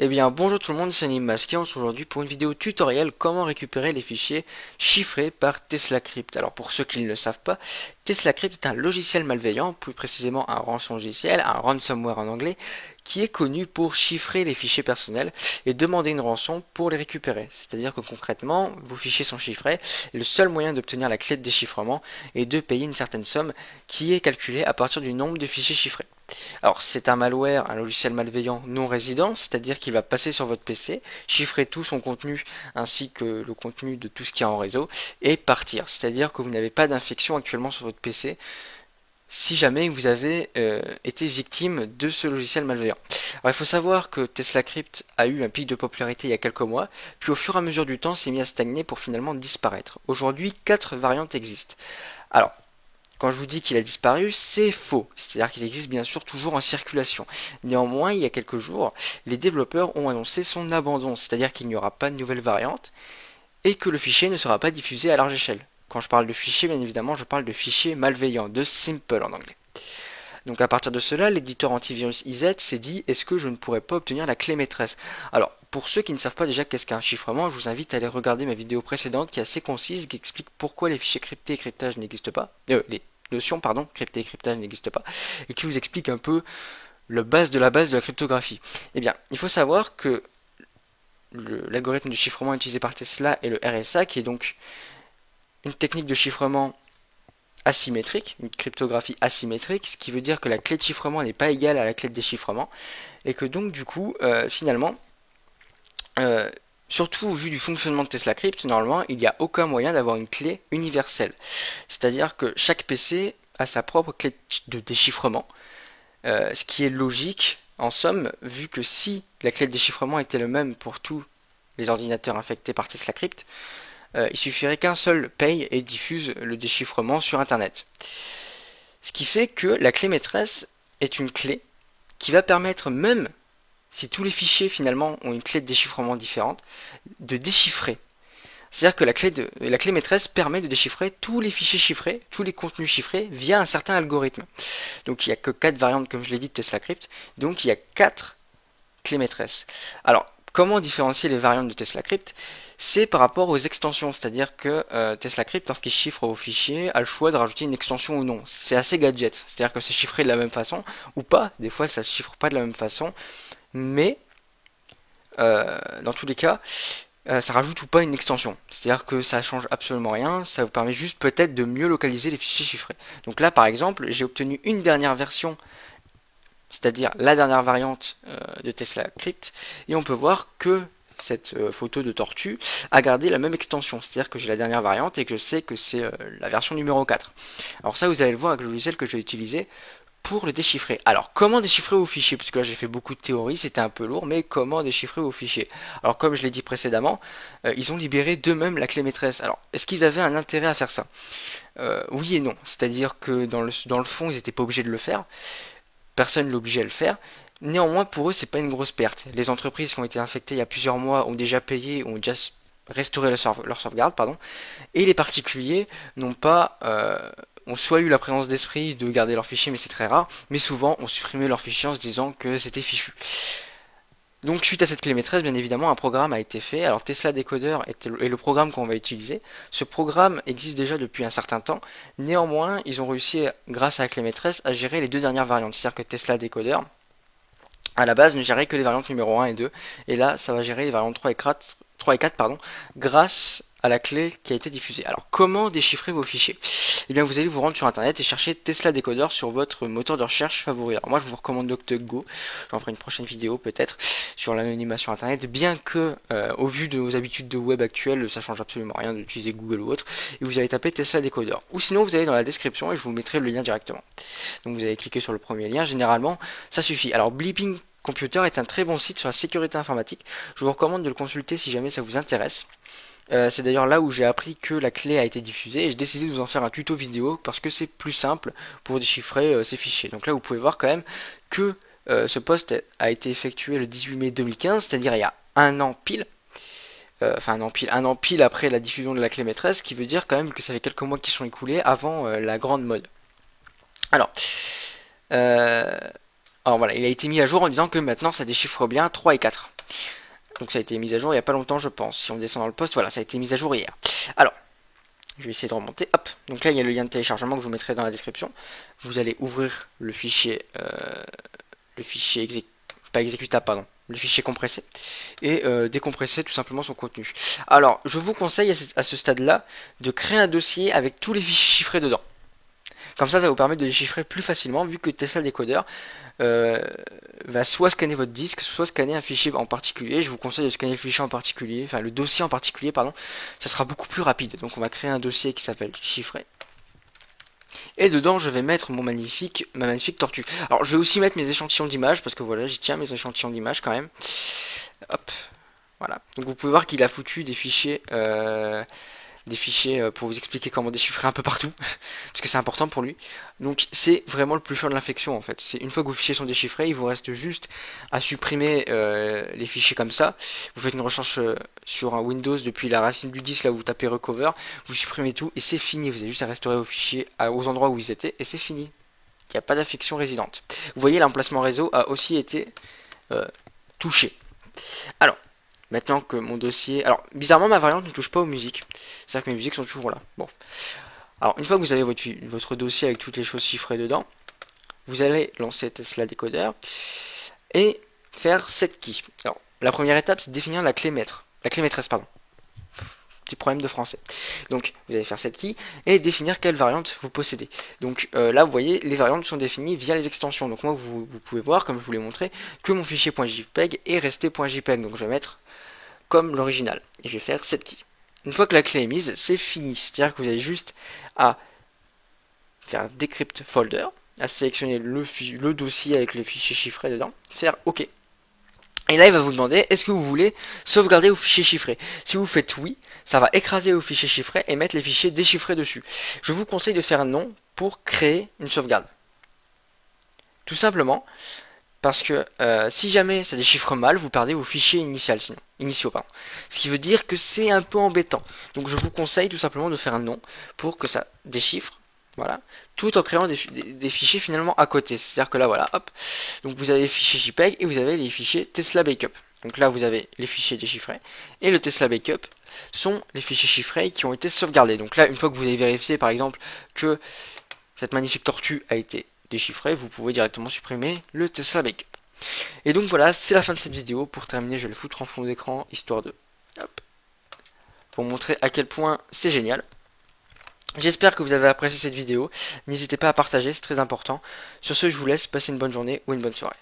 Eh bien bonjour tout le monde, c'est Nimasky. On se retrouve aujourd'hui pour une vidéo tutoriel comment récupérer les fichiers chiffrés par TeslaCrypt. Alors pour ceux qui ne le savent pas, TeslaCrypt est un logiciel malveillant, plus précisément un rançon logiciel, un ransomware en anglais, qui est connu pour chiffrer les fichiers personnels et demander une rançon pour les récupérer. C'est-à-dire que concrètement, vos fichiers sont chiffrés et le seul moyen d'obtenir la clé de déchiffrement est de payer une certaine somme qui est calculée à partir du nombre de fichiers chiffrés. Alors c'est un malware, un logiciel malveillant non résident, c'est-à-dire qu'il va passer sur votre PC, chiffrer tout son contenu ainsi que le contenu de tout ce qu'il y a en réseau et partir. C'est-à-dire que vous n'avez pas d'infection actuellement sur votre PC si jamais vous avez été victime de ce logiciel malveillant. Alors il faut savoir que TeslaCrypt a eu un pic de popularité il y a quelques mois, puis au fur et à mesure du temps s'est mis à stagner pour finalement disparaître. Aujourd'hui, 4 variantes existent. Alors, quand je vous dis qu'il a disparu, c'est faux. C'est-à-dire qu'il existe bien sûr toujours en circulation. Néanmoins, il y a quelques jours, les développeurs ont annoncé son abandon, c'est-à-dire qu'il n'y aura pas de nouvelle variante et que le fichier ne sera pas diffusé à large échelle. Quand je parle de fichier, bien évidemment, je parle de fichier malveillant, de simple en anglais. Donc à partir de cela, l'éditeur antivirus IZ s'est dit, est-ce que je ne pourrais pas obtenir la clé maîtresse? Alors, pour ceux qui ne savent pas déjà qu'est-ce qu'un chiffrement, je vous invite à aller regarder ma vidéo précédente qui est assez concise, qui explique pourquoi les fichiers cryptés et cryptage n'existent pas, les notions, pardon, crypté et cryptage n'existent pas, et qui vous explique un peu la base de la cryptographie. Eh bien, il faut savoir que l'algorithme de chiffrement utilisé par Tesla est le RSA, qui est donc une technique de chiffrement asymétrique, une cryptographie asymétrique, ce qui veut dire que la clé de chiffrement n'est pas égale à la clé de déchiffrement, et que donc du coup, finalement, euh, surtout au vu du fonctionnement de Tesla Crypt, normalement, il n'y a aucun moyen d'avoir une clé universelle. C'est-à-dire que chaque PC a sa propre clé de déchiffrement, ce qui est logique en somme, vu que si la clé de déchiffrement était le même pour tous les ordinateurs infectés par Tesla Crypt, il suffirait qu'un seul paye et diffuse le déchiffrement sur Internet. Ce qui fait que la clé maîtresse est une clé qui va permettre, même si tous les fichiers finalement ont une clé de déchiffrement différente, de déchiffrer. C'est-à-dire que la clé maîtresse permet de déchiffrer tous les fichiers chiffrés, tous les contenus chiffrés via un certain algorithme. Donc il n'y a que 4 variantes, comme je l'ai dit, de Tesla Crypt. Donc il y a 4 clés maîtresses. Alors, comment différencier les variantes de Tesla Crypt? C'est par rapport aux extensions, c'est-à-dire que Tesla Crypt, lorsqu'il chiffre vos fichiers, a le choix de rajouter une extension ou non. C'est assez gadget, c'est-à-dire que c'est chiffré de la même façon ou pas. Des fois, ça se chiffre pas de la même façon, mais dans tous les cas, ça rajoute ou pas une extension. C'est-à-dire que ça change absolument rien, ça vous permet juste peut-être de mieux localiser les fichiers chiffrés. Donc là, par exemple, j'ai obtenu une dernière version, c'est-à-dire la dernière variante de Tesla Crypt, et on peut voir que cette photo de tortue a gardé la même extension, c'est-à-dire que j'ai la dernière variante et que je sais que c'est la version numéro 4. Alors ça, vous allez le voir avec le logiciel que je vais utiliser pour le déchiffrer. Alors, comment déchiffrer vos fichiers? Parce que là, j'ai fait beaucoup de théories, c'était un peu lourd, mais comment déchiffrer vos fichiers? Alors, comme je l'ai dit précédemment, ils ont libéré d'eux-mêmes la clé maîtresse. Alors, est-ce qu'ils avaient un intérêt à faire ça? Oui et non. C'est-à-dire que dans le fond, ils n'étaient pas obligés de le faire. Personne ne l'obligeait à le faire. Néanmoins, pour eux, c'est pas une grosse perte. Les entreprises qui ont été infectées il y a plusieurs mois ont déjà payé, ont déjà restauré leur sauvegarde, pardon, et les particuliers n'ont pas ont soit eu la présence d'esprit de garder leurs fichiers, mais c'est très rare, mais souvent ont supprimé leurs fichiers en se disant que c'était fichu. Donc suite à cette clé maîtresse, bien évidemment, un programme a été fait. Alors Tesla Decoder est le programme qu'on va utiliser. Ce programme existe déjà depuis un certain temps. Néanmoins, ils ont réussi, grâce à la clé maîtresse, à gérer les deux dernières variantes. C'est-à-dire que Tesla Decoder, à la base, ne gérait que les variantes numéro 1 et 2. Et là, ça va gérer les variantes 3 et 4 pardon, grâce à la clé qui a été diffusée. Alors, comment déchiffrer vos fichiers? Eh bien, vous allez vous rendre sur Internet et chercher Tesla Decoder sur votre moteur de recherche favori. Alors, moi, je vous recommande DuckDuckGo. J'en ferai une prochaine vidéo, peut-être, sur l'anonymat sur Internet. Bien que, au vu de vos habitudes de web actuelles, ça change absolument rien d'utiliser Google ou autre. Et vous allez taper Tesla Decoder. Ou sinon, vous allez dans la description et je vous mettrai le lien directement. Donc, vous allez cliquer sur le premier lien. Généralement, ça suffit. Alors, Bleeping Computer est un très bon site sur la sécurité informatique. Je vous recommande de le consulter si jamais ça vous intéresse. C'est d'ailleurs là où j'ai appris que la clé a été diffusée et j'ai décidé de vous en faire un tuto vidéo parce que c'est plus simple pour déchiffrer ces fichiers. Donc là vous pouvez voir quand même que ce post a été effectué le 18 mai 2015, c'est-à-dire il y a un an pile. Un an pile après la diffusion de la clé maîtresse, ce qui veut dire quand même que ça fait quelques mois qui sont écoulés avant la grande mode. Alors, euh, alors voilà, il a été mis à jour en disant que maintenant ça déchiffre bien 3 et 4. Donc ça a été mis à jour il n'y a pas longtemps, je pense. Si on descend dans le poste, voilà, ça a été mis à jour hier. Alors, je vais essayer de remonter. Hop. Donc là, il y a le lien de téléchargement que je vous mettrai dans la description. Vous allez ouvrir pas exécutable, pardon, le fichier compressé, et décompresser tout simplement son contenu. Alors, je vous conseille à ce stade-là de créer un dossier avec tous les fichiers chiffrés dedans. Comme ça vous permet de les chiffrer plus facilement, vu que Tesla Decoder va soit scanner votre disque, soit scanner un fichier en particulier. Je vous conseille de scanner le fichier en particulier, enfin le dossier en particulier, pardon. Ça sera beaucoup plus rapide. Donc on va créer un dossier qui s'appelle chiffré. Et dedans, je vais mettre ma magnifique tortue. Alors, je vais aussi mettre mes échantillons d'images, parce que voilà, j'y tiens mes échantillons d'images quand même. Hop, voilà. Donc vous pouvez voir qu'il a foutu des fichiers pour vous expliquer comment déchiffrer un peu partout, parce que c'est important pour lui. Donc c'est vraiment le plus chiant de l'infection en fait. C'est une fois que vos fichiers sont déchiffrés, il vous reste juste à supprimer les fichiers comme ça. Vous faites une recherche sur un Windows depuis la racine du disque, là où vous tapez recover, vous supprimez tout et c'est fini. Vous avez juste à restaurer vos fichiers aux endroits où ils étaient et c'est fini. Il n'y a pas d'infection résidente. Vous voyez, l'emplacement réseau a aussi été touché. Alors, maintenant que mon dossier... Alors, bizarrement, ma variante ne touche pas aux musiques. C'est-à-dire que mes musiques sont toujours là. Bon. Alors, une fois que vous avez votre dossier avec toutes les choses chiffrées dedans, vous allez lancer Tesla Decoder et faire set key. Alors, la première étape, c'est de définir la clé maître. La clé maîtresse, pardon. Petit problème de français. Donc, vous allez faire set key et définir quelle variante vous possédez. Donc, là, vous voyez, les variantes sont définies via les extensions. Donc, moi, vous pouvez voir, comme je vous l'ai montré, que mon fichier .jpeg est resté .jpeg. Donc, je vais mettre comme l'original. Et je vais faire set key. Une fois que la clé est mise, c'est fini. C'est-à-dire que vous avez juste à faire decrypt folder, à sélectionner le dossier avec les fichiers chiffrés dedans, faire OK. Et là, il va vous demander, est-ce que vous voulez sauvegarder vos fichiers chiffrés? Si vous faites oui, ça va écraser vos fichiers chiffrés et mettre les fichiers déchiffrés dessus. Je vous conseille de faire un non pour créer une sauvegarde. Tout simplement, parce que si jamais ça déchiffre mal, vous perdez vos fichiers initiaux. Ce qui veut dire que c'est un peu embêtant. Donc je vous conseille tout simplement de faire un non pour que ça déchiffre. Voilà, tout en créant des fichiers finalement à côté. C'est-à-dire que là, voilà, hop. Donc vous avez les fichiers JPEG et vous avez les fichiers Tesla Backup. Donc là, vous avez les fichiers déchiffrés et le Tesla Backup sont les fichiers chiffrés qui ont été sauvegardés. Donc là, une fois que vous avez vérifié, par exemple, que cette magnifique tortue a été déchiffrée, vous pouvez directement supprimer le Tesla Backup. Et donc voilà, c'est la fin de cette vidéo. Pour terminer, je vais le foutre en fond d'écran, histoire de... Hop, pour montrer à quel point c'est génial. J'espère que vous avez apprécié cette vidéo. N'hésitez pas à partager, c'est très important. Sur ce, je vous laisse, passer une bonne journée ou une bonne soirée.